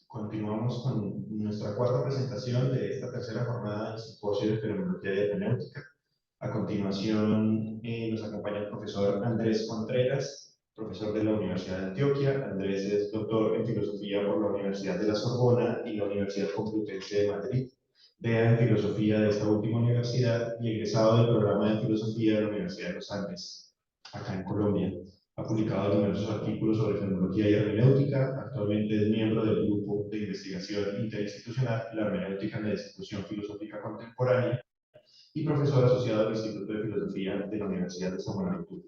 Continuamos con nuestra cuarta presentación de esta tercera jornada del Simposio de Fenomenología y Hermenéutica. A continuación nos acompaña el profesor Andrés Contreras, profesor de la Universidad de Antioquia. Andrés es doctor en Filosofía por la Universidad de la Sorbona y la Universidad Complutense de Madrid. Bea en Filosofía de esta última universidad y egresado del programa de Filosofía de la Universidad de los Andes, acá en Colombia. Ha publicado numerosos artículos sobre fenomenología y hermenéutica. Actualmente es miembro del grupo de investigación interinstitucional La Hermenéutica en la Discusión Filosófica Contemporánea y profesor asociado al Instituto de Filosofía de la Universidad de San Buenaventura.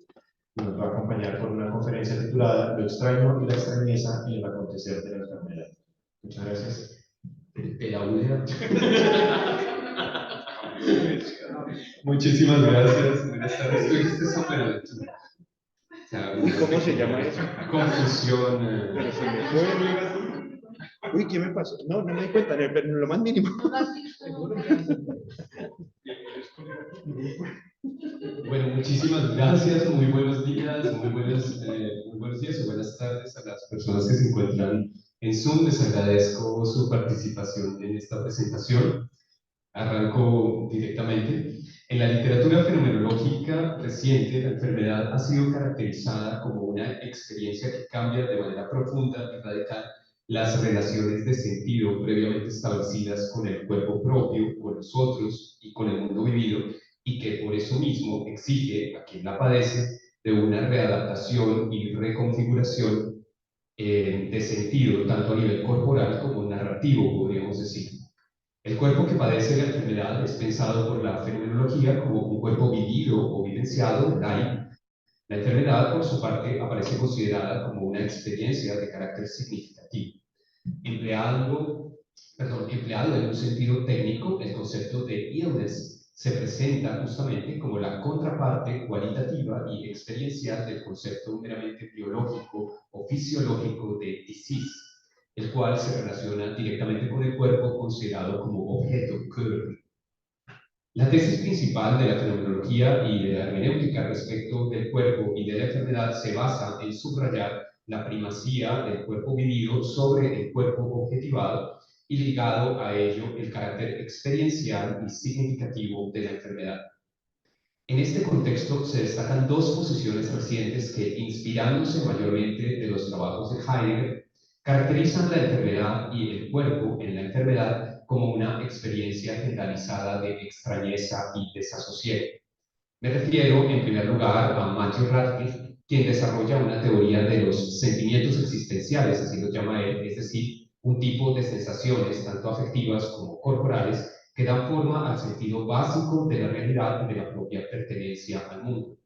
Nos va a acompañar con una conferencia titulada Lo extraño y la extrañeza en el acontecer de la enfermedad. Muchas gracias. De la UDEA. Muchísimas gracias. Buenas tardes. Tú dijiste San Buenaventura. Uy, ¿cómo se llama eso? Confusión. Pero se me fue. Uy, ¿qué me pasó? No me di cuenta, pero lo más mínimo. Bueno, muchísimas gracias, muy buenos días, muy buenos días o buenas tardes a las personas que se encuentran en Zoom. Les agradezco su participación en esta presentación. Arranco directamente. En la literatura fenomenológica reciente, la enfermedad ha sido caracterizada como una experiencia que cambia de manera profunda y radical las relaciones de sentido previamente establecidas con el cuerpo propio, con los otros y con el mundo vivido, y que por eso mismo exige a quien la padece de una readaptación y reconfiguración de sentido, tanto a nivel corporal como narrativo, podríamos decir. El cuerpo que padece la enfermedad es pensado por la fenomenología como un cuerpo vivido o vivenciado, la enfermedad, por su parte, aparece considerada como una experiencia de carácter significativo. Empleado en un sentido técnico, el concepto de illness se presenta justamente como la contraparte cualitativa y experiencial del concepto meramente biológico o fisiológico de disease, el cual se relaciona directamente con el cuerpo considerado como objeto, cuerpo. La tesis principal de la fenomenología y de la hermenéutica respecto del cuerpo y de la enfermedad se basa en subrayar la primacía del cuerpo vivido sobre el cuerpo objetivado y ligado a ello el carácter experiencial y significativo de la enfermedad. En este contexto se destacan dos posiciones recientes que, inspirándose mayormente de los trabajos de Heidegger, caracterizan la enfermedad y el cuerpo en la enfermedad como una experiencia generalizada de extrañeza y desasosiego. Me refiero, en primer lugar, a Matthew Radcliffe, quien desarrolla una teoría de los sentimientos existenciales, así lo llama él, es decir, un tipo de sensaciones, tanto afectivas como corporales, que dan forma al sentido básico de la realidad y de la propia pertenencia al mundo.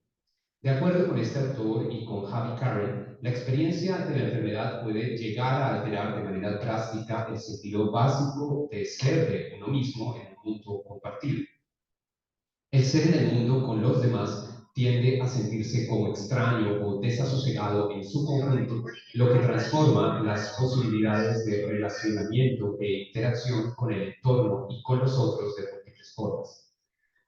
De acuerdo con este autor y con Javi Karen, la experiencia de la enfermedad puede llegar a alterar de manera drástica el sentido básico de ser de uno mismo en un mundo compartido. El ser en el mundo con los demás tiende a sentirse como extraño o desasosegado en su conjunto, lo que transforma las posibilidades de relacionamiento e interacción con el entorno y con los otros de múltiples formas.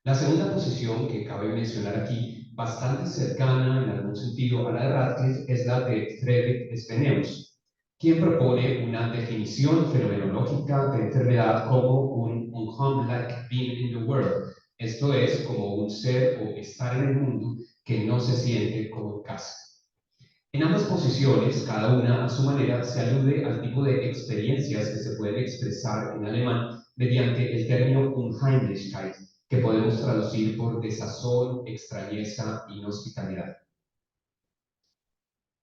La segunda posición que cabe mencionar aquí, bastante cercana en algún sentido a la de Radcliffe, es la de Friedrich Speneus, quien propone una definición fenomenológica de enfermedad como un unhomelike being in the world, esto es, como un ser o estar en el mundo que no se siente como en casa. En ambas posiciones, cada una a su manera, se alude al tipo de experiencias que se pueden expresar en alemán mediante el término Unheimlichkeit, que podemos traducir por desazón, extrañeza, inhospitalidad.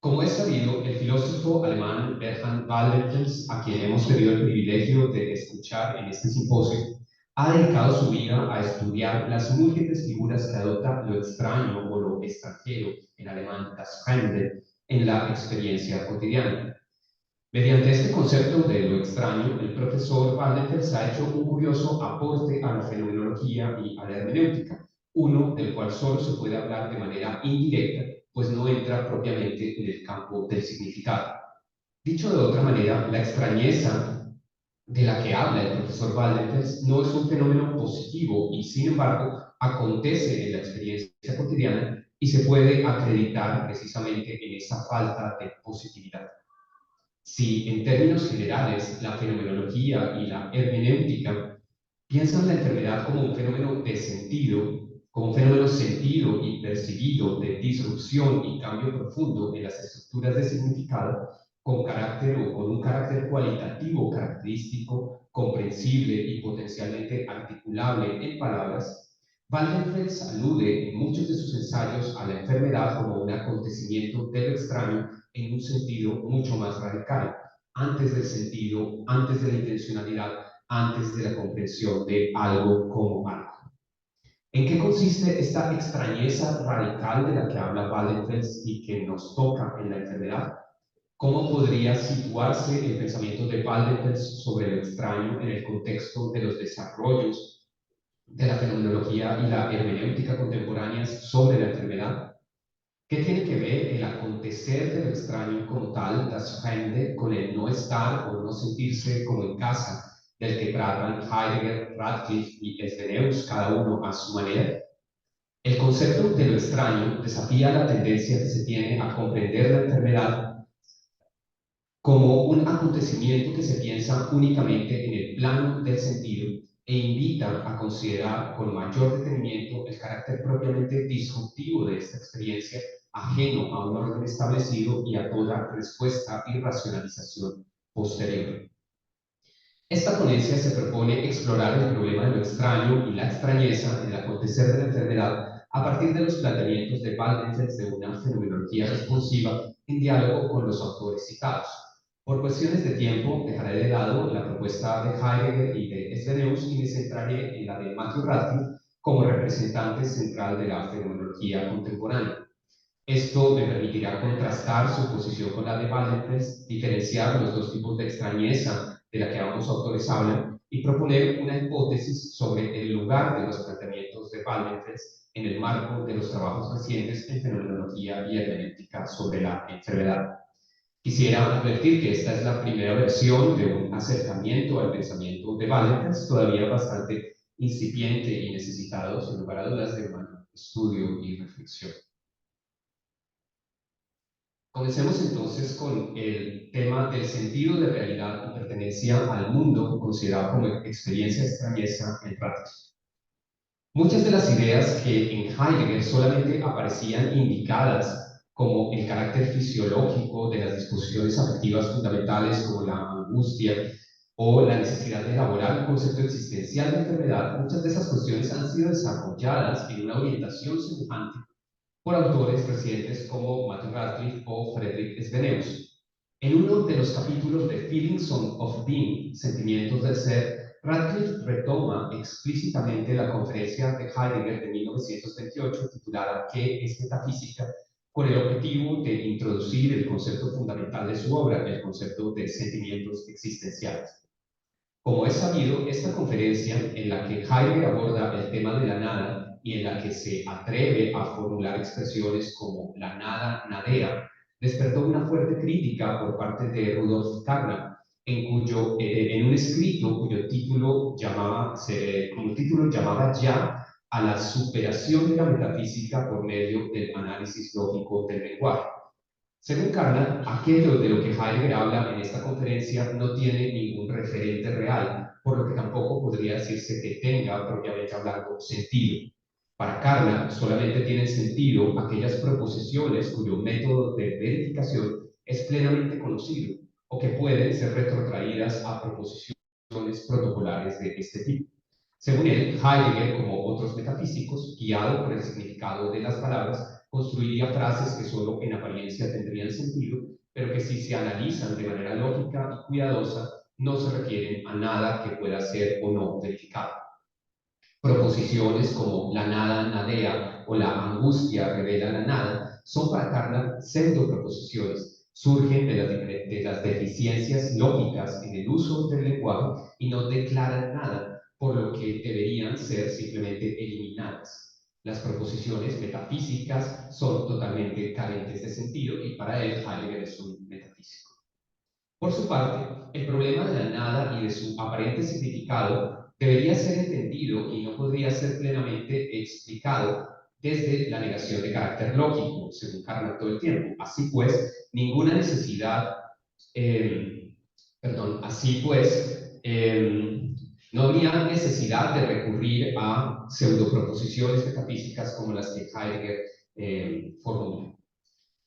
Como es sabido, el filósofo alemán Bernhard Waldenfels, a quien hemos tenido el privilegio de escuchar en este simposio, ha dedicado su vida a estudiar las múltiples figuras que adopta lo extraño o lo extranjero, en alemán das Fremde, en la experiencia cotidiana. Mediante este concepto de lo extraño, el profesor Waldenfels ha hecho un curioso aporte a la fenomenología y a la hermenéutica, uno del cual solo se puede hablar de manera indirecta, pues no entra propiamente en el campo del significado. Dicho de otra manera, la extrañeza de la que habla el profesor Waldenfels no es un fenómeno positivo y, sin embargo, acontece en la experiencia cotidiana y se puede acreditar precisamente en esa falta de positividad. Si en términos generales la fenomenología y la hermenéutica piensan la enfermedad como un fenómeno de sentido, como un fenómeno sentido y percibido de disrupción y cambio profundo en las estructuras de significado, con carácter o con un carácter cualitativo característico, comprensible y potencialmente articulable en palabras, Waldenfels alude en muchos de sus ensayos a la enfermedad como un acontecimiento de lo extraño en un sentido mucho más radical, antes del sentido, antes de la intencionalidad, antes de la comprensión de algo como algo. ¿En qué consiste esta extrañeza radical de la que habla Waldenfels y que nos toca en la enfermedad? ¿Cómo podría situarse el pensamiento de Waldenfels sobre lo extraño en el contexto de los desarrollos de la fenomenología y la hermenéutica contemporáneas sobre la enfermedad? ¿Qué tiene que ver el acontecer de lo extraño como tal, das Fremde, con el no estar o no sentirse como en casa, del que tratan Heidegger, Radcliffe y Svenelius, cada uno a su manera? El concepto de lo extraño desafía la tendencia que se tiene a comprender la enfermedad como un acontecimiento que se piensa únicamente en el plano del sentido e invita a considerar con mayor detenimiento el carácter propiamente disruptivo de esta experiencia, ajeno a un orden establecido y a toda respuesta y racionalización posterior. Esta ponencia se propone explorar el problema de lo extraño y la extrañeza en el acontecer de la enfermedad a partir de los planteamientos de Waldenfels de una fenomenología responsiva en diálogo con los autores citados. Por cuestiones de tiempo, dejaré de lado la propuesta de Heidegger y de Svenelius y me centraré en la de Matthew Radcliffe como representante central de la fenomenología contemporánea. Esto me permitirá contrastar su posición con la de Waldenfels, diferenciar los dos tipos de extrañeza de la que ambos autores hablan y proponer una hipótesis sobre el lugar de los planteamientos de Waldenfels en el marco de los trabajos recientes en fenomenología y hermenéutica sobre la enfermedad. Quisiera advertir que esta es la primera versión de un acercamiento al pensamiento de Waldenfels, todavía bastante incipiente y necesitado, sin lugar a dudas, de un estudio y reflexión. Comencemos entonces con el tema del sentido de realidad y pertenencia al mundo considerado como experiencia extrañeza en Radcliffe. Muchas de las ideas que en Heidegger solamente aparecían indicadas como el carácter fisiológico de las disposiciones afectivas fundamentales como la angustia o la necesidad de elaborar un concepto existencial de enfermedad, muchas de esas cuestiones han sido desarrolladas en una orientación semejante por autores recientes como Matthew Radcliffe o Friedrich Svenelius. En uno de los capítulos de Feelings of Being, Sentimientos del Ser, Radcliffe retoma explícitamente la conferencia de Heidegger de 1928 titulada ¿Qué es metafísica?, con el objetivo de introducir el concepto fundamental de su obra, el concepto de sentimientos existenciales. Como es sabido, esta conferencia, en la que Heidegger aborda el tema de la nada y en la que se atreve a formular expresiones como la nada nadea, despertó una fuerte crítica por parte de Rudolf Carnap, en un escrito cuyo título llamaba ya a la superación de la metafísica por medio del análisis lógico del lenguaje. Según Carnap, aquello de lo que Heidegger habla en esta conferencia no tiene ningún referente real, por lo que tampoco podría decirse que tenga, propiamente hablando, sentido. Para Carnap, solamente tienen sentido aquellas proposiciones cuyo método de verificación es plenamente conocido o que pueden ser retrotraídas a proposiciones protocolares de este tipo. Según él, Heidegger, como otros metafísicos, guiado por el significado de las palabras, construiría frases que solo en apariencia tendrían sentido, pero que si se analizan de manera lógica y cuidadosa, no se refieren a nada que pueda ser o no verificado. Proposiciones como la nada nadea o la angustia revela la nada son para Carnap pseudoproposiciones, surgen de las deficiencias lógicas en el uso del lenguaje y no declaran nada, por lo que deberían ser simplemente eliminadas. Las proposiciones metafísicas son totalmente carentes de sentido y para él Heidegger es un metafísico. Por su parte, el problema de la nada y de su aparente significado debería ser entendido y no podría ser plenamente explicado desde la negación de carácter lógico, según Carnap todo el tiempo. Así pues, ninguna necesidad Así pues, no habría necesidad de recurrir a pseudoproposiciones metafísicas como las que Heidegger formula.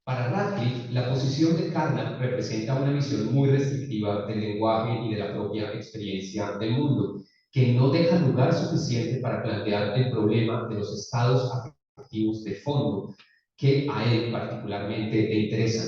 Para Radcliffe, la posición de Carnap representa una visión muy restrictiva del lenguaje y de la propia experiencia del mundo, que no deja lugar suficiente para plantear el problema de los estados afectivos de fondo que a él particularmente le interesan.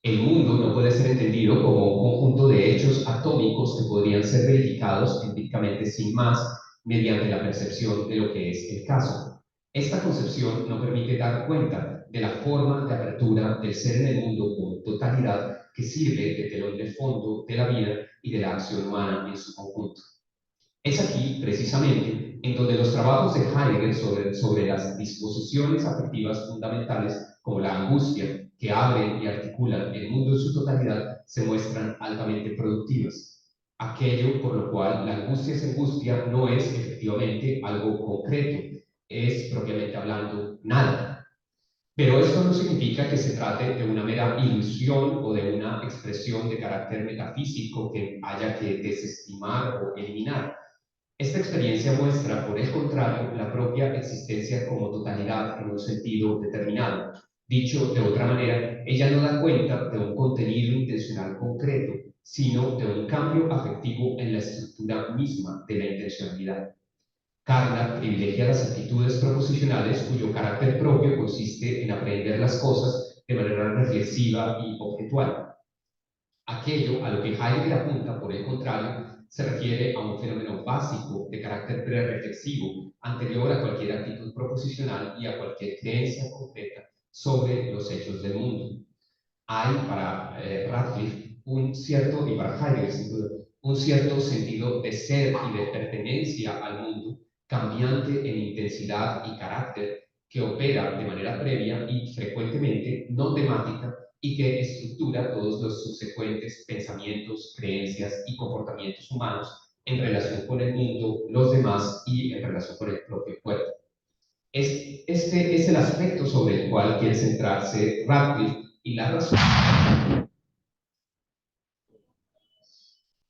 El mundo no puede ser entendido como un conjunto de hechos atómicos que podrían ser verificados empíricamente sin más mediante la percepción de lo que es el caso. Esta concepción no permite dar cuenta de la forma de apertura del ser en el mundo como totalidad que sirve de telón de fondo de la vida y de la acción humana en su conjunto. Es aquí, precisamente, en donde los trabajos de Heidegger sobre las disposiciones afectivas fundamentales, como la angustia, que abren y articulan el mundo en su totalidad, se muestran altamente productivas. Aquello por lo cual la angustia no es efectivamente algo concreto, es propiamente hablando nada. Pero esto no significa que se trate de una mera ilusión o de una expresión de carácter metafísico que haya que desestimar o eliminar. Esta experiencia muestra, por el contrario, la propia existencia como totalidad en un sentido determinado. Dicho de otra manera, ella no da cuenta de un contenido intencional concreto, sino de un cambio afectivo en la estructura misma de la intencionalidad. Carnap privilegia las actitudes proposicionales cuyo carácter propio consiste en aprender las cosas de manera reflexiva y objetual. Aquello a lo que Heidegger apunta, por el contrario, se refiere a un fenómeno básico de carácter prereflexivo, anterior a cualquier actitud proposicional y a cualquier creencia concreta sobre los hechos del mundo. Hay para Radcliffe un cierto, y para Heidegger sin duda, un cierto sentido de ser y de pertenencia al mundo, cambiante en intensidad y carácter, que opera de manera previa y frecuentemente no temática y que estructura todos los subsecuentes pensamientos, creencias y comportamientos humanos en relación con el mundo, los demás y en relación con el propio cuerpo. Este es el aspecto sobre el cual quiere centrarse Radcliffe y la razón.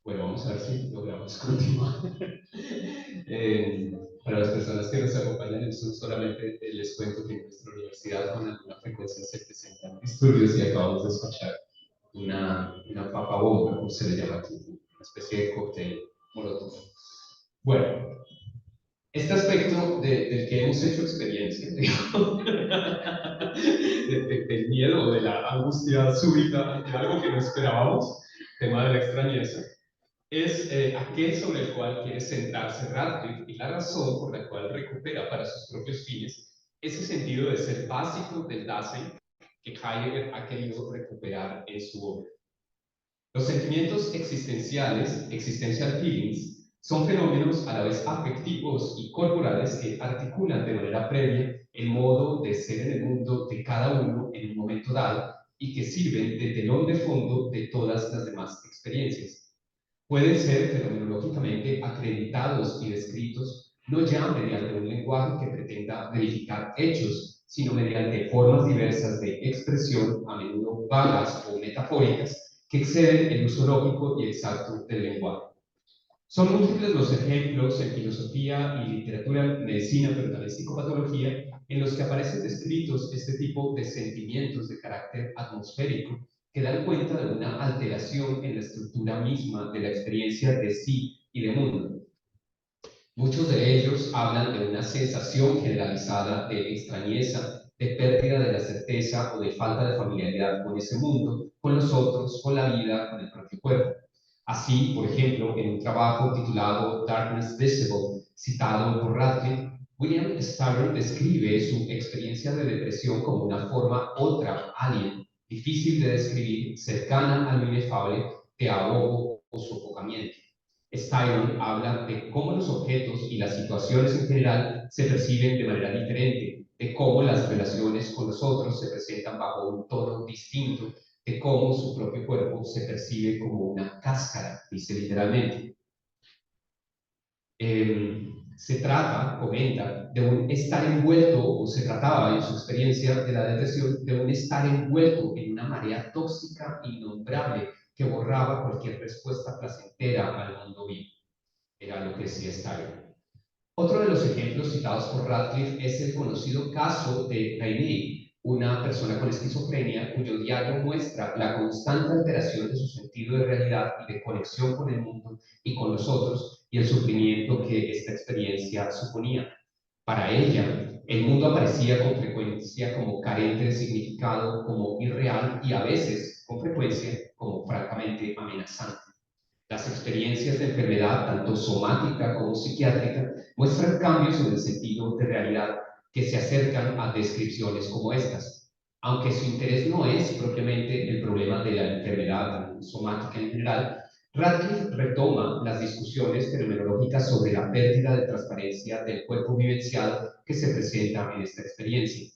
Bueno, vamos a ver si logramos continuar. Para las personas que nos acompañan en Zoom, solamente les cuento que en nuestra universidad con alguna frecuencia se presentan disturbios y acabamos de escuchar una papa bomba, como se le llama aquí, una especie de cóctel molotov. Bueno, este aspecto del que hemos hecho experiencia, digamos, del miedo o de la angustia súbita ante algo que no esperábamos, tema de la extrañeza, es aquel sobre el cual quiere centrarse Radcliffe y la razón por la cual recupera para sus propios fines ese sentido de ser básico del Dasein que Heidegger ha querido recuperar en su obra. Los sentimientos existenciales, existential feelings, son fenómenos a la vez afectivos y corporales que articulan de manera previa el modo de ser en el mundo de cada uno en un momento dado y que sirven de telón de fondo de todas las demás experiencias. Pueden ser fenomenológicamente acreditados y descritos no ya mediante un lenguaje que pretenda verificar hechos, sino mediante formas diversas de expresión, a menudo vagas o metafóricas, que exceden el uso lógico y exacto del lenguaje. Son múltiples los ejemplos en filosofía y literatura, medicina, pero también psicopatología, en los que aparecen descritos este tipo de sentimientos de carácter atmosférico que dan cuenta de una alteración en la estructura misma de la experiencia de sí y de mundo. Muchos de ellos hablan de una sensación generalizada de extrañeza, de pérdida de la certeza o de falta de familiaridad con ese mundo, con los otros, con la vida, con el propio cuerpo. Así, por ejemplo, en un trabajo titulado Darkness Visible, citado por Radcliffe, William Styron describe su experiencia de depresión como una forma otra, alien, difícil de describir, cercana al inefable, de ahogo o sofocamiento. Styron habla de cómo los objetos y las situaciones en general se perciben de manera diferente, de cómo las relaciones con los otros se presentan bajo un tono distinto, de cómo su propio cuerpo se percibe como una cáscara, dice literalmente. Se trata, comenta, de un estar envuelto, o se trataba en su experiencia de la depresión, de un estar envuelto en una marea tóxica innombrable que borraba cualquier respuesta placentera al mundo vivo. Era lo que decía Steiner. Otro de los ejemplos citados por Radcliffe es el conocido caso de Rainey, una persona con esquizofrenia cuyo diario muestra la constante alteración de su sentido de realidad y de conexión con el mundo y con los otros y el sufrimiento que esta experiencia suponía. Para ella, el mundo aparecía con frecuencia como carente de significado, como irreal y a veces, con frecuencia, como francamente amenazante. Las experiencias de enfermedad, tanto somática como psiquiátrica, muestran cambios en el sentido de realidad que se acercan a descripciones como estas. Aunque su interés no es propiamente el problema de la enfermedad somática en general, Radcliffe retoma las discusiones fenomenológicas sobre la pérdida de transparencia del cuerpo vivenciado que se presenta en esta experiencia.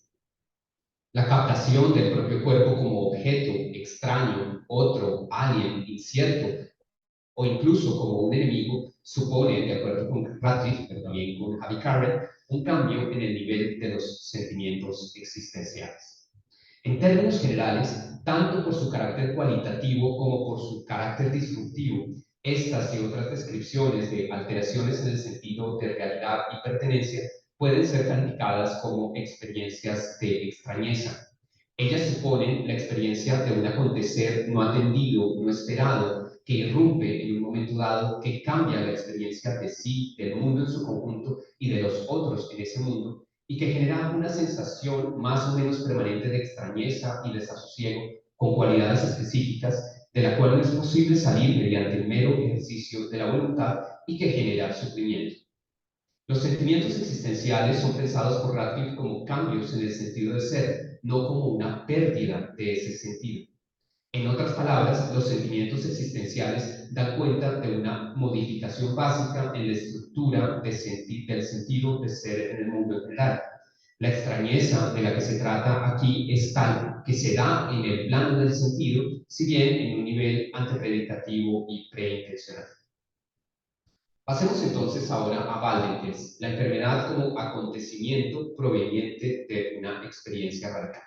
La captación del propio cuerpo como objeto extraño, otro, alien, incierto, o incluso como un enemigo, supone, de acuerdo con Radcliffe, pero también con Javi Carrett, un cambio en el nivel de los sentimientos existenciales. En términos generales, tanto por su carácter cualitativo como por su carácter disruptivo, estas y otras descripciones de alteraciones en el sentido de realidad y pertenencia pueden ser calificadas como experiencias de extrañeza. Ellas suponen la experiencia de un acontecer no atendido, no esperado, que irrumpe en un momento dado, que cambia la experiencia de sí, del mundo en su conjunto y de los otros en ese mundo, y que genera una sensación más o menos permanente de extrañeza y desasosiego con cualidades específicas de la cual no es posible salir mediante el mero ejercicio de la voluntad y que genera sufrimiento. Los sentimientos existenciales son pensados por Radcliffe como cambios en el sentido de ser, no como una pérdida de ese sentido. En otras palabras, los sentimientos existenciales dan cuenta de una modificación básica en la estructura del sentido de ser en el mundo en general. La extrañeza de la que se trata aquí es tal que se da en el plano del sentido, si bien en un nivel antepredicativo y preintencional. Pasemos entonces ahora a Valdez, la enfermedad como acontecimiento proveniente de una experiencia radical.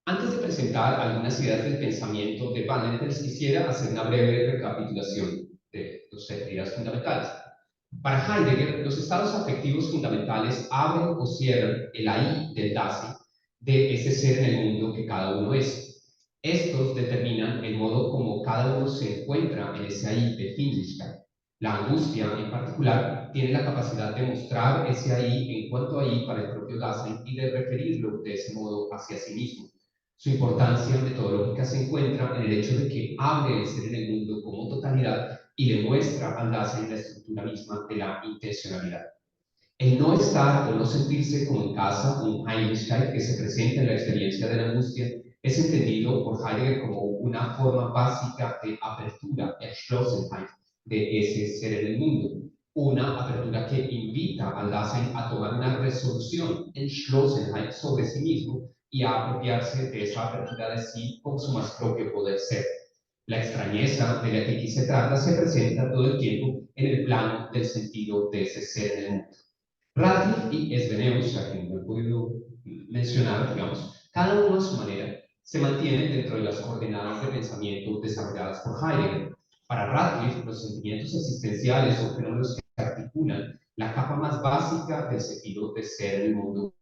Antes de presentar algunas ideas del pensamiento de Valdez, quisiera hacer una breve recapitulación de las ideas fundamentales. Para Heidegger, los estados afectivos fundamentales abren o cierran el ahí del Dasein de ese ser en el mundo que cada uno es. Estos determinan el modo como cada uno se encuentra en ese ahí de Finlichkeit. La angustia, en particular, tiene la capacidad de mostrar ese ahí en cuanto ahí para el propio Dasein y de referirlo de ese modo hacia sí mismo. Su importancia metodológica se encuentra en el hecho de que abre el ser en el mundo como totalidad y le muestra al Dasein la estructura misma de la intencionalidad. El no estar o no sentirse como en casa, un Heimlichkeit que se presenta en la experiencia de la angustia, es entendido por Heidegger como una forma básica de apertura, Erschlossenheit, de ese ser en el mundo. Una apertura que invita al Dasein a tomar una resolución, Entschlossenheit, sobre sí mismo y a apropiarse de esa apertura de sí con su más propio poder ser. La extrañeza de la que aquí se trata se presenta todo el tiempo en el plano del sentido de ese ser en el mundo. Radcliffe y Svenius, a quien no he podido mencionar, digamos, cada uno a su manera, se mantienen dentro de las coordenadas de pensamiento desarrolladas por Heidegger. Para Radcliffe, los sentimientos existenciales son fenómenos que articulan la capa más básica del sentido de ser en el mundo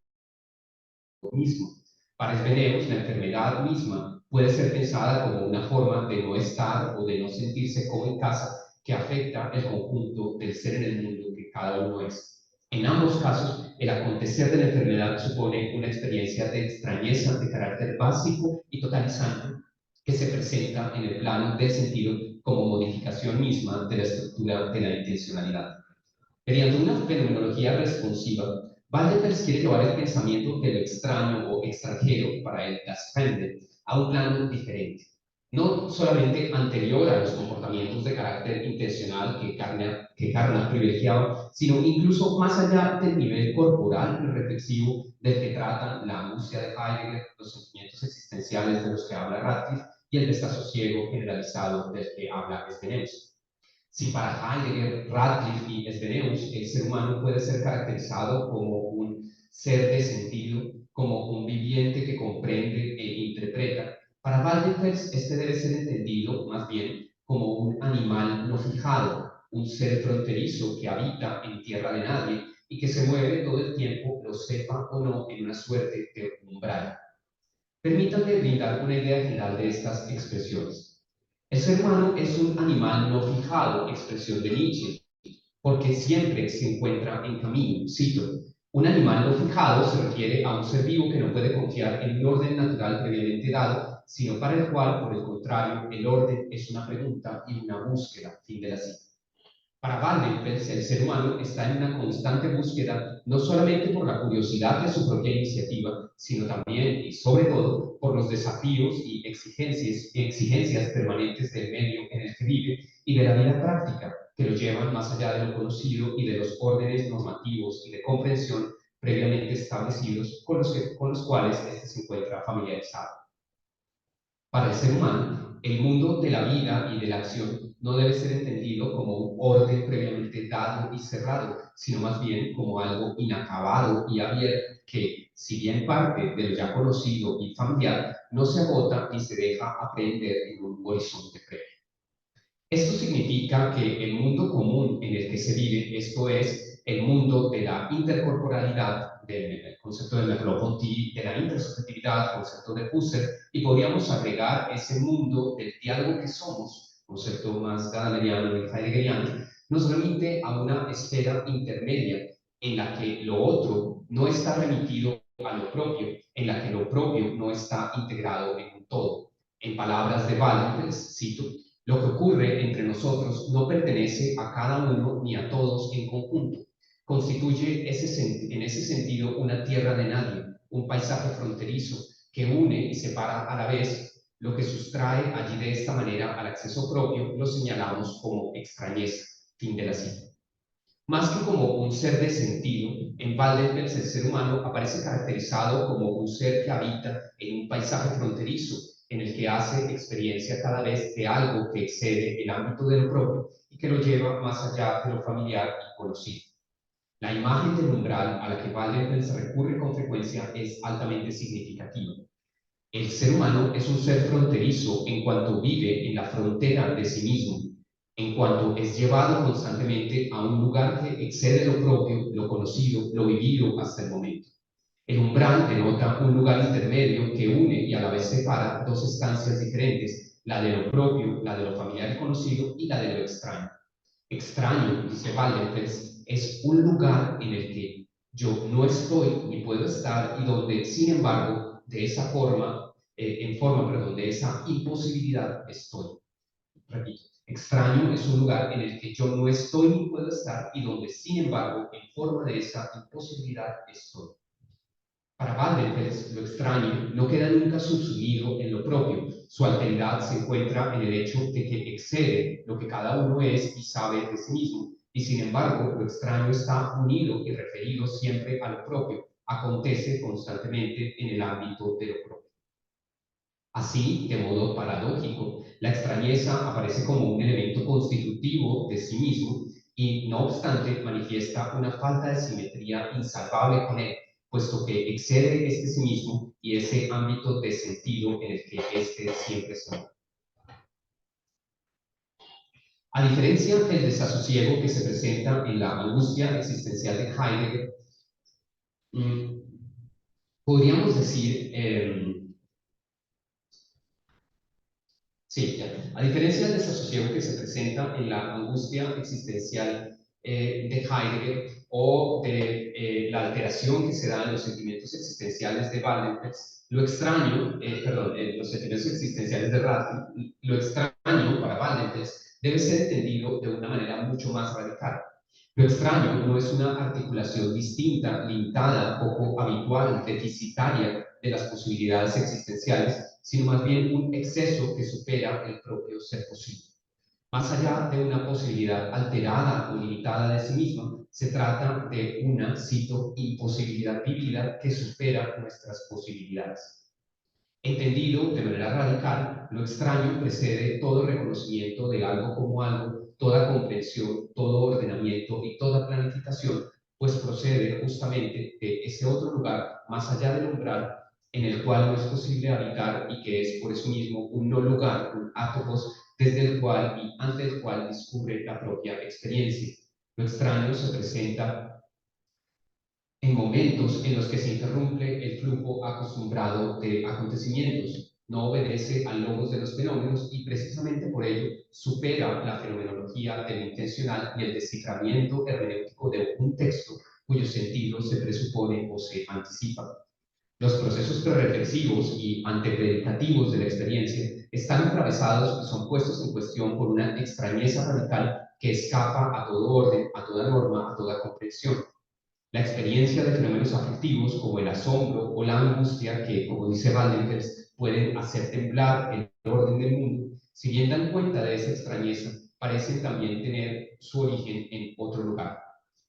mismo. Para Svenius, la enfermedad misma puede ser pensada como una forma de no estar o de no sentirse como en casa que afecta el conjunto del ser en el mundo que cada uno es. En ambos casos, el acontecer de la enfermedad supone una experiencia de extrañeza de carácter básico y totalizante que se presenta en el plano del sentido como modificación misma de la estructura de la intencionalidad. Mediante una fenomenología responsiva, Valdez quiere llevar el pensamiento de lo extraño o extranjero para el das Fremde a un plano diferente, no solamente anterior a los comportamientos de carácter intencional que Carnap privilegiaba, sino incluso más allá del nivel corporal y reflexivo del que tratan la angustia de Heidegger, los sentimientos existenciales de los que habla Radcliffe y el desasosiego generalizado del que habla Svenius. Si para Heidegger, Radcliffe y Svenius el ser humano puede ser caracterizado como un ser de sentido, como un viviente que comprende e interpreta, Para Waldenfels, este debe ser entendido más bien como un animal no fijado, un ser fronterizo que habita en tierra de nadie y que se mueve todo el tiempo, lo sepa o no, en una suerte de umbral. Permítanme brindar una idea general de estas expresiones. El ser humano es un animal no fijado, expresión de Nietzsche, porque siempre se encuentra en camino. Cito, un animal no fijado se refiere a un ser vivo que no puede confiar en un orden natural previamente dado, sino para el cual, por el contrario, el orden es una pregunta y una búsqueda. Fin de la cita. Para Waldenfels, el ser humano está en una constante búsqueda, no solamente por la curiosidad de su propia iniciativa, sino también y sobre todo por los desafíos y exigencias permanentes del medio en el que vive y de la vida práctica, que lo llevan más allá de lo conocido y de los órdenes normativos y de comprensión previamente establecidos con los cuales éste se encuentra familiarizado. Para el ser humano, el mundo de la vida y de la acción no debe ser entendido como un orden previamente dado y cerrado, sino más bien como algo inacabado y abierto que, si bien parte de lo ya conocido y familiar, no se agota ni se deja aprender en un horizonte previo. Esto significa que el mundo común en el que se vive, esto es, el mundo de la intercorporalidad, del concepto de Merleau-Ponty, de la intersubjetividad, concepto de Husserl, y podríamos agregar ese mundo del diálogo que somos, concepto más gadameriano y heideggeriano, nos remite a una esfera intermedia en la que lo otro no está remitido a lo propio, en la que lo propio no está integrado en un todo. En palabras de Waldenfels, cito, lo que ocurre entre nosotros no pertenece a cada uno ni a todos en conjunto. Constituye en ese sentido una tierra de nadie, un paisaje fronterizo que une y separa a la vez. Lo que sustrae allí de esta manera al acceso propio lo señalamos como extrañeza. Fin de la cita. Más que como un ser de sentido, en Waldenfels el ser humano aparece caracterizado como un ser que habita en un paisaje fronterizo, en el que hace experiencia cada vez de algo que excede el ámbito de lo propio y que lo lleva más allá de lo familiar y conocido. La imagen del umbral a la que Waldenfels recurre con frecuencia es altamente significativa. El ser humano es un ser fronterizo en cuanto vive en la frontera de sí mismo, en cuanto es llevado constantemente a un lugar que excede lo propio, lo conocido, lo vivido hasta el momento. El umbral denota un lugar intermedio que une y a la vez separa dos estancias diferentes, la de lo propio, la de lo familiar y conocido, y la de lo extraño. Extraño, dice Waldenfels, es un lugar en el que yo no estoy ni puedo estar y donde, sin embargo, de esa forma, perdón, de esa imposibilidad estoy. Repito, extraño es un lugar en el que yo no estoy ni puedo estar y donde, sin embargo, en forma de esa imposibilidad estoy. Para Waldenfels, lo extraño no queda nunca subsumido en lo propio. Su alteridad se encuentra en el hecho de que excede lo que cada uno es y sabe de sí mismo. Y sin embargo, lo extraño está unido y referido siempre a lo propio. Acontece constantemente en el ámbito de lo propio. Así, de modo paradójico, la extrañeza aparece como un elemento constitutivo de sí mismo y, no obstante, manifiesta una falta de simetría insalvable con él, puesto que excede este sí mismo y ese ámbito de sentido en el que éste siempre se mueve. A diferencia del desasosiego que se presenta en la angustia existencial de Heidegger, podríamos decir sí, ya. A diferencia del desasosiego que se presenta en la angustia existencial de Heidegger o de la alteración que se da en los sentimientos existenciales de Waldenfels, lo extraño, los sentimientos existenciales de Radcliffe, lo extraño para Waldenfels debe ser entendido de una manera mucho más radical. Lo extraño no es una articulación distinta, limitada, poco habitual, deficitaria de las posibilidades existenciales, sino más bien un exceso que supera el propio ser posible. Más allá de una posibilidad alterada o limitada de sí misma, se trata de una, cito, imposibilidad vivida que supera nuestras posibilidades. Entendido de manera radical, lo extraño precede todo reconocimiento de algo como algo, toda comprensión, todo ordenamiento y toda planificación, pues procede justamente de ese otro lugar, más allá del umbral, en el cual no es posible habitar y que es por eso mismo un no lugar, un atopos, desde el cual y ante el cual discurre la propia experiencia. Lo extraño se presenta en momentos en los que se interrumpe el flujo acostumbrado de acontecimientos, no obedece a logos de los fenómenos y precisamente por ello supera la fenomenología del intencional y el desciframiento hermenéutico de un texto cuyo sentido se presupone o se anticipa. Los procesos prereflexivos y antepredicativos de la experiencia están atravesados y son puestos en cuestión por una extrañeza radical que escapa a todo orden, a toda norma, a toda comprensión. La experiencia de fenómenos afectivos como el asombro o la angustia que, como dice Waldenfels, pueden hacer temblar el orden del mundo, si bien dan cuenta de esa extrañeza, parecen también tener su origen en otro lugar.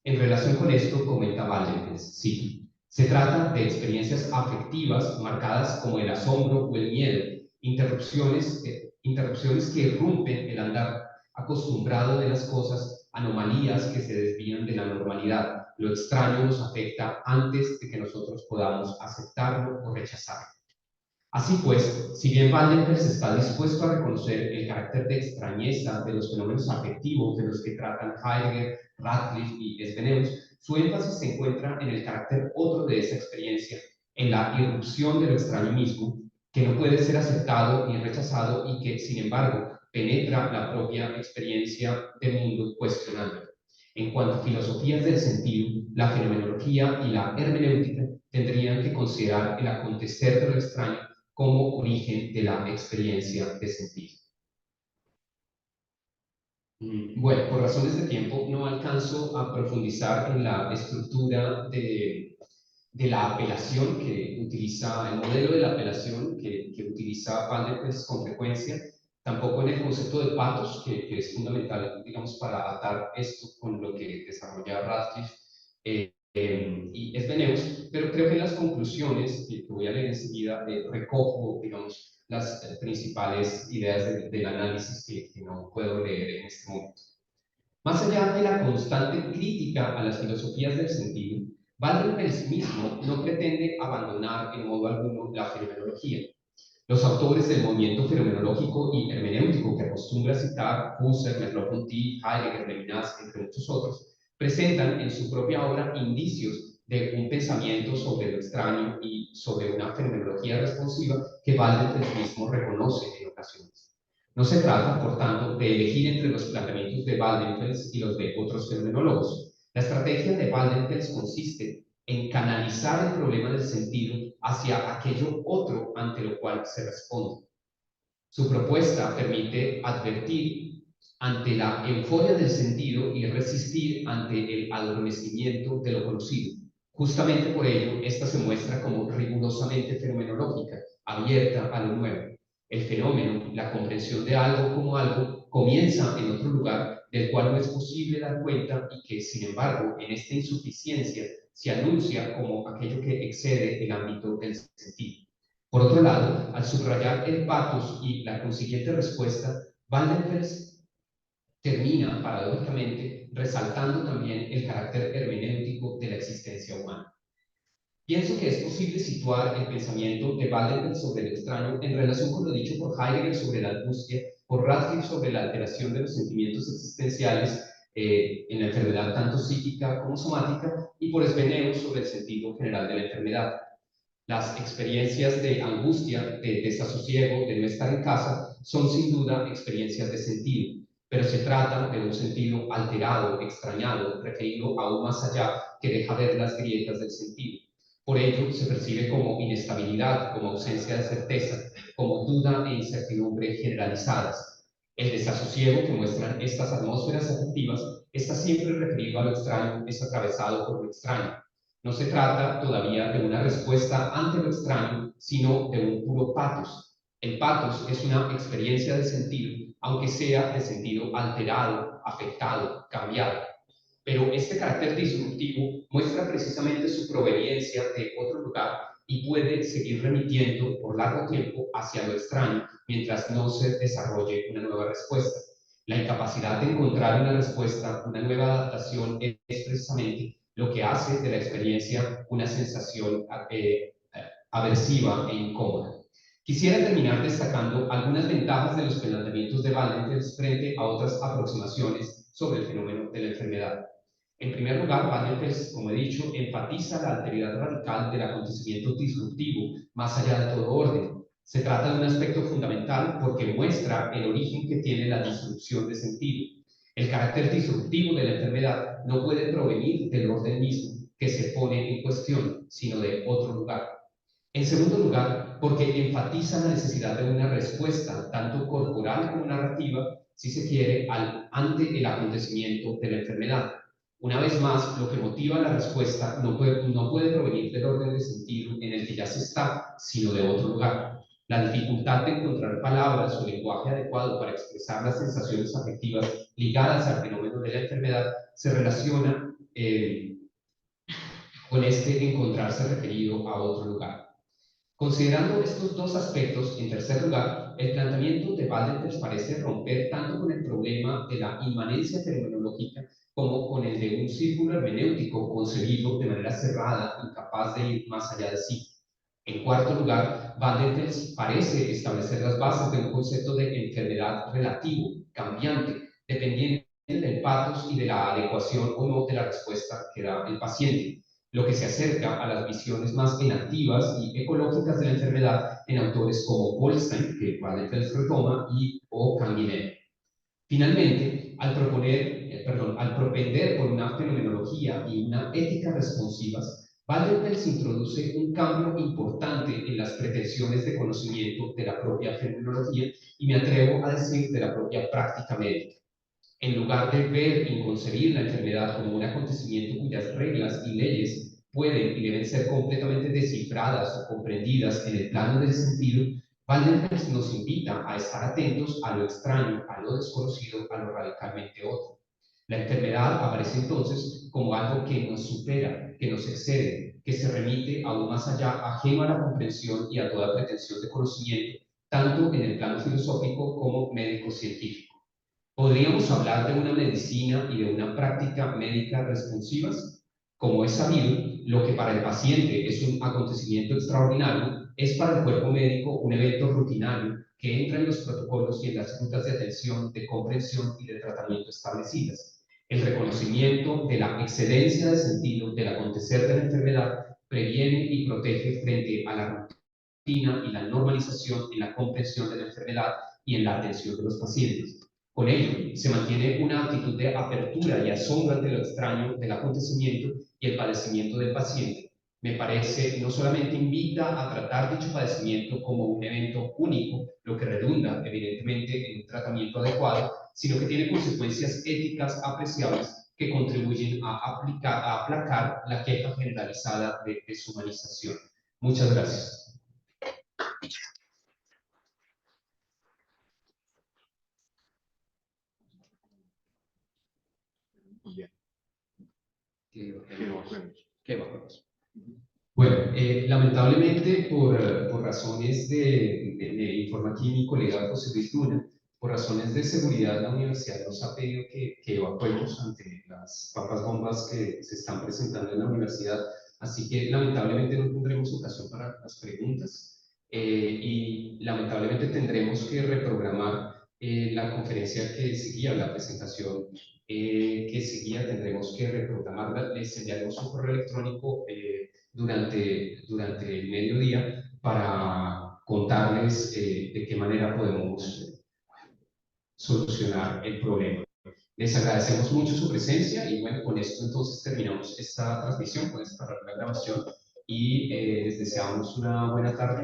En relación con esto, comenta Waldenfels, cito, se trata de experiencias afectivas marcadas como el asombro o el miedo, interrupciones que rompen el andar acostumbrado de las cosas, anomalías que se desvían de la normalidad. Lo extraño nos afecta antes de que nosotros podamos aceptarlo o rechazarlo. Así pues, si bien Waldenfels está dispuesto a reconocer el carácter de extrañeza de los fenómenos afectivos de los que tratan Heidegger, Radcliffe y Svenelius, su énfasis se encuentra en el carácter otro de esa experiencia, en la irrupción de lo extraño mismo, que no puede ser aceptado ni rechazado y que, sin embargo, penetra la propia experiencia del mundo cuestionándolo. En cuanto a filosofías del sentido, la fenomenología y la hermenéutica tendrían que considerar el acontecer de lo extraño como origen de la experiencia de sentido. Bueno, por razones de tiempo no alcanzo a profundizar en la estructura de la apelación que utiliza, el modelo de la apelación que utiliza Waldenfels con frecuencia, tampoco en el concepto de patos, que es fundamental, digamos, para atar esto con lo que desarrolla Radcliffe y Svenelius, pero creo que en las conclusiones que voy a leer enseguida recojo, digamos, las principales ideas del análisis que no puedo leer en este momento. Más allá de la constante crítica a las filosofías del sentido, Waldenfels mismo no pretende abandonar en modo alguno la fenomenología. Los autores del movimiento fenomenológico y hermenéutico que acostumbra citar Husserl, Merleau-Ponty, Heidegger, Levinas, entre muchos otros, presentan en su propia obra indicios de un pensamiento sobre lo extraño y sobre una fenomenología responsiva que Waldenfels mismo reconoce en ocasiones. No se trata, por tanto, de elegir entre los planteamientos de Waldenfels y los de otros fenomenólogos. La estrategia de Waldenfels consiste en canalizar el problema del sentido hacia aquello otro ante lo cual se responde. Su propuesta permite advertir ante la euforia del sentido y resistir ante el adormecimiento de lo conocido. Justamente por ello, esta se muestra como rigurosamente fenomenológica, abierta a lo nuevo. El fenómeno, la comprensión de algo como algo, comienza en otro lugar del cual no es posible dar cuenta y que, sin embargo, en esta insuficiencia se anuncia como aquello que excede el ámbito del sentido. Por otro lado, al subrayar el patos y la consiguiente respuesta, Waldenfels termina, paradójicamente, resaltando también el carácter hermenéutico de la existencia humana. Pienso que es posible situar el pensamiento de Waldenfels sobre el extraño en relación con lo dicho por Heidegger sobre la angustia, por Radcliffe sobre la alteración de los sentimientos existenciales en la enfermedad tanto psíquica como somática, y por Svenelius sobre el sentido general de la enfermedad. Las experiencias de angustia, de desasosiego, de no estar en casa, son sin duda experiencias de sentido, pero se trata de un sentido alterado, extrañado, referido aún más allá, que deja ver las grietas del sentido. Por ello, se percibe como inestabilidad, como ausencia de certeza, como duda e incertidumbre generalizadas. El desasosiego que muestran estas atmósferas afectivas está siempre referido a lo extraño, es atravesado por lo extraño. No se trata todavía de una respuesta ante lo extraño, sino de un puro patos. El patos es una experiencia de sentido, aunque sea de sentido alterado, afectado, cambiado. Pero este carácter disruptivo muestra precisamente su proveniencia de otro lugar y puede seguir remitiendo por largo tiempo hacia lo extraño mientras no se desarrolle una nueva respuesta. La incapacidad de encontrar una respuesta, una nueva adaptación, es precisamente lo que hace de la experiencia una sensación aversiva e incómoda. Quisiera terminar destacando algunas ventajas de los planteamientos de Waldenfels frente a otras aproximaciones sobre el fenómeno de la enfermedad. En primer lugar, Waldenfels, como he dicho, enfatiza la alteridad radical del acontecimiento disruptivo, más allá de todo orden. Se trata de un aspecto fundamental porque muestra el origen que tiene la disrupción de sentido. El carácter disruptivo de la enfermedad no puede provenir del orden mismo que se pone en cuestión, sino de otro lugar. En segundo lugar, porque enfatiza la necesidad de una respuesta, tanto corporal como narrativa, si se quiere, ante el acontecimiento de la enfermedad. Una vez más, lo que motiva la respuesta no puede provenir del orden de sentido en el que ya se está, sino de otro lugar. La dificultad de encontrar palabras o lenguaje adecuado para expresar las sensaciones afectivas ligadas al fenómeno de la enfermedad se relaciona con este encontrarse referido a otro lugar. Considerando estos dos aspectos, en tercer lugar, el planteamiento de Waldenfels parece romper tanto con el problema de la inmanencia fenomenológica como con el de un círculo hermenéutico concebido de manera cerrada, incapaz de ir más allá de sí. En cuarto lugar, Waldenfels parece establecer las bases de un concepto de enfermedad relativo, cambiante, dependiente del patos y de la adecuación o no de la respuesta que da el paciente, lo que se acerca a las visiones más inactivas y ecológicas de la enfermedad en autores como Goldstein, que Waldenfels retoma, y o Canguilhem. Finalmente, al propender por una fenomenología y una ética responsivas, Waldenfels introduce un cambio importante en las pretensiones de conocimiento de la propia fenomenología y me atrevo a decir de la propia práctica médica. En lugar de ver y concebir la enfermedad como un acontecimiento cuyas reglas y leyes pueden y deben ser completamente descifradas o comprendidas en el plano del sentido, Waldenfels nos invita a estar atentos a lo extraño, a lo desconocido, a lo radicalmente otro. La enfermedad aparece entonces como algo que nos supera, que nos excede, que se remite aún más allá, ajeno a la comprensión y a toda pretensión de conocimiento, tanto en el plano filosófico como médico-científico. Podríamos hablar de una medicina y de una práctica médica responsivas. Como es sabido, lo que para el paciente es un acontecimiento extraordinario, es para el cuerpo médico un evento rutinario que entra en los protocolos y en las rutas de atención, de comprensión y de tratamiento establecidas. El reconocimiento de la excedencia de sentido del acontecer de la enfermedad previene y protege frente a la rutina y la normalización en la comprensión de la enfermedad y en la atención de los pacientes. Con ello, se mantiene una actitud de apertura y asombro ante lo extraño del acontecimiento y el padecimiento del paciente. Me parece, no solamente invita a tratar dicho padecimiento como un evento único, lo que redunda evidentemente en un tratamiento adecuado, sino que tiene consecuencias éticas apreciables que contribuyen a aplacar la queja generalizada de deshumanización. Muchas gracias. Bien. ¿Qué bajemos? Bueno, lamentablemente por razones de informa aquí mi colega José Luis Luna, por razones de seguridad la universidad nos ha pedido que evacuemos ante las papas bombas que se están presentando en la universidad, así que lamentablemente no tendremos ocasión para las preguntas y lamentablemente tendremos que reprogramar la conferencia que seguía, la presentación que seguía, tendremos que reprogramarla, les enviaremos un correo electrónico durante el mediodía para contarles de qué manera podemos solucionar el problema. Les agradecemos mucho su presencia y bueno, con esto entonces terminamos esta transmisión, pueden parar la grabación y les deseamos una buena tarde.